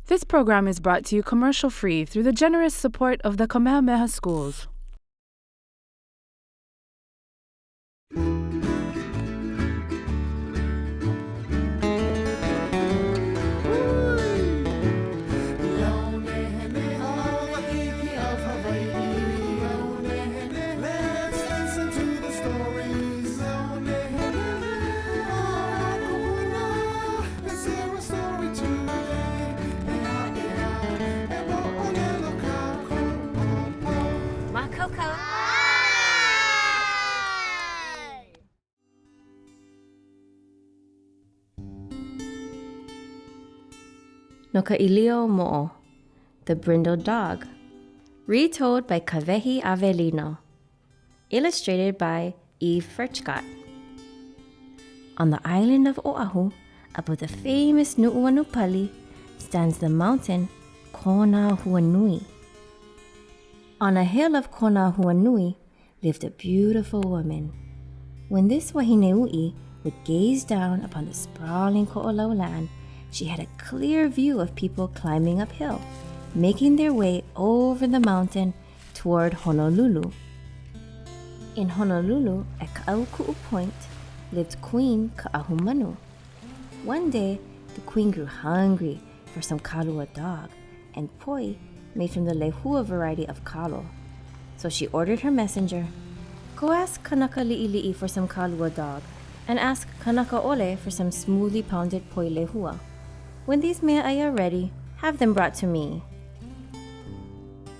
This program is brought to you commercial-free through the generous support of the Kamehameha schools. No ʻīlio Moʻo, the brindled dog. Retold by Kamehameha. Illustrated by Eve Furchgott. On the island of Oahu, above the famous Nu'uanupali, stands the mountain Konahuanui. On a hill of Konahuanui lived a beautiful woman. When this wahineui would gaze down upon the sprawling ko'olau land, she had a clear view of people climbing uphill, making their way over the mountain toward Honolulu. In Honolulu, at Ka'auku'u Point, lived Queen ahumanu. One day, the queen grew hungry for some Kailua dog and poi made from the lehua variety of kalo. So she ordered her messenger, "Go ask Kanaka Li'ili'i for some Kailua dog, and ask Kanaka Ole for some smoothly pounded poi lehua. When these mea'ai are ready, have them brought to me."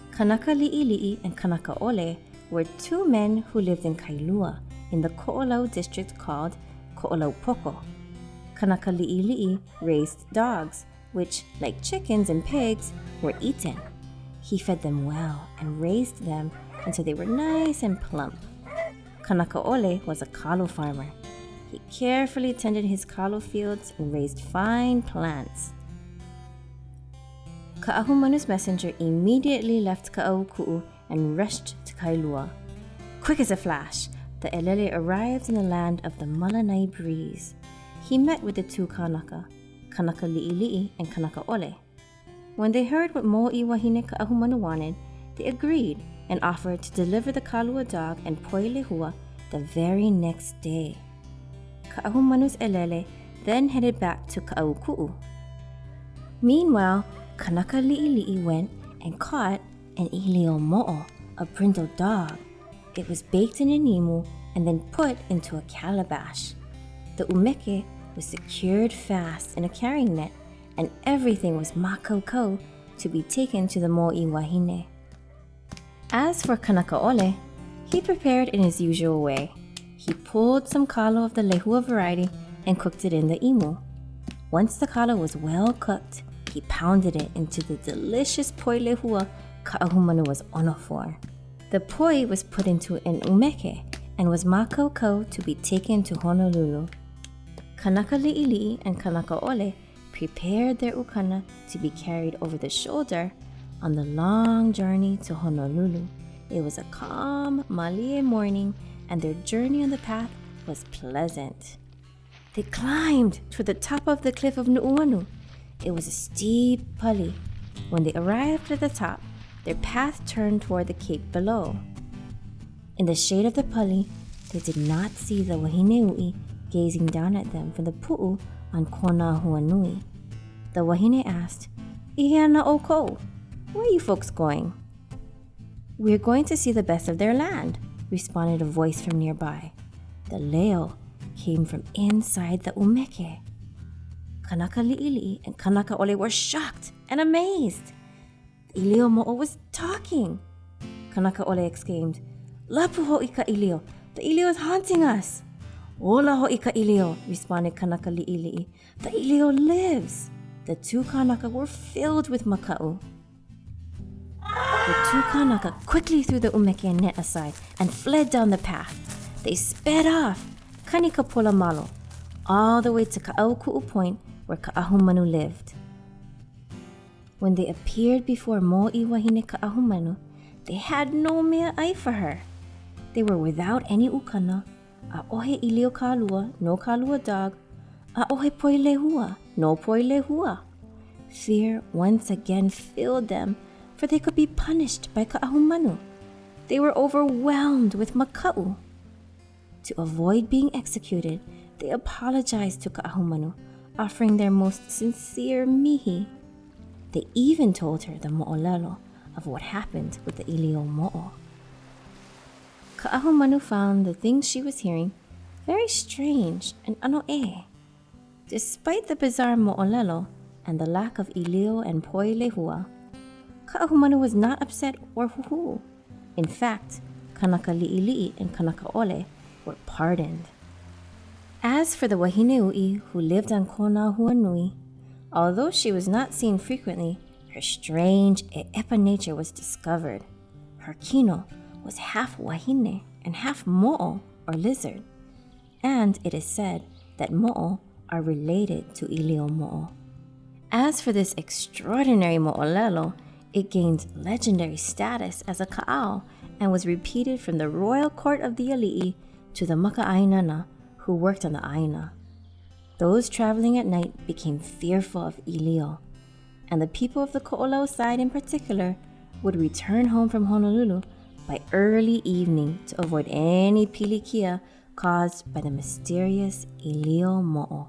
Kanaka Li'ili'i and Kanaka Ole were two men who lived in Kailua, in the Ko'olau district called Ko'olaupoko. Kanaka Li'ili'i raised dogs, which, like chickens and pigs, were eaten. He fed them well and raised them until they were nice and plump. Kanaka Ole was a kalo farmer. He carefully tended his kalo fields and raised fine plants. Ka'ahumanu's messenger immediately left Ka'auku'u and rushed to Kailua. Quick as a flash, the elele arrived in the land of the Malanai breeze. He met with the two Kanaka, Kanaka Li'ili'i and Kanaka Ole. When they heard what Mo'i wahine Ka'ahumanu wanted, they agreed and offered to deliver the Kailua dog and poi lehua the very next day. Ka'ahumanu's elele then headed back to Ka'auku'u. Meanwhile, Kanaka Li'ili'i went and caught an ʻīlio Mo'o, a brindled dog. It was baked in an imu and then put into a calabash. The umeke was secured fast in a carrying net, and everything was makoko to be taken to the Mo'i wahine. As for Kanaka Ole, he prepared in his usual way. He pulled some kalo of the lehua variety and cooked it in the imu. Once the kalo was well cooked, he pounded it into the delicious poi lehua Ka'ahumanu was ono for. The poi was put into an umeke and was makoko to be taken to Honolulu. Kanaka Li'ili'i and Kanaka Ole prepared their ukana to be carried over the shoulder on the long journey to Honolulu. It was a calm malie morning, and their journey on the path was pleasant. They climbed to the top of the cliff of Nu'uanu. It was a steep pali. When they arrived at the top, their path turned toward the cape below. In the shade of the pali, they did not see the wahineui gazing down at them from the pu'u on Konahuanui. The wahine asked, "Ihana oko, where are you folks going?" "We're going to see the best of their land," responded a voice from nearby. The leo came from inside the umeke. Kanaka Li'ili'i and Kanaka Ole were shocked and amazed. The ʻīlio Mo'o was talking. Kanaka Ole exclaimed, "Lapu ho'i ka ʻīlio, the ʻīlio is haunting us." "Ola ho'i ka ʻīlio," responded Kanaka Li'ili'i. "The ʻīlio lives." The two Kanaka were filled with maka'u. The two Kanaka quickly threw the umeke net aside and fled down the path. They sped off, kanika pola malo, all the way to Ka'auku'u Point where Ka'ahumanu lived. When they appeared before Mo'i wahine Ka'ahumanu, they had no mea'ai for her. They were without any ukana, a'ohe ʻīlio Kailua, no Kailua dog, a'ohe poi lehua, no poi lehua. Fear once again filled them, for they could be punished by ahumanu. They were overwhelmed with maka'u. To avoid being executed, they apologized to ahumanu, offering their most sincere mihi. They even told her, the mo'olelo, of what happened with the ʻīlio mo'o. Ahumanu found the things she was hearing very strange and ano'e. Despite the bizarre mo'olelo and the lack of ʻīlio and poi lehua, Ahumanu was not upset or huhu. In fact, kanaka li'ili'i and kanaka ole were pardoned. As for the wahineui who lived on Kona Huanui, although she was not seen frequently, her strange e'epa nature was discovered. Her kino was half wahine and half mo'o, or lizard, and it is said that mo'o are related to ʻīlio mo'o. As for this extraordinary mo'olelo, it gained legendary status as a ka'ao and was repeated from the royal court of the ali'i to the maka'ainana who worked on the aina. Those traveling at night became fearful of ʻīlio, and the people of the ko'olau side in particular would return home from Honolulu by early evening to avoid any pilikia caused by the mysterious ʻīlio mo'o.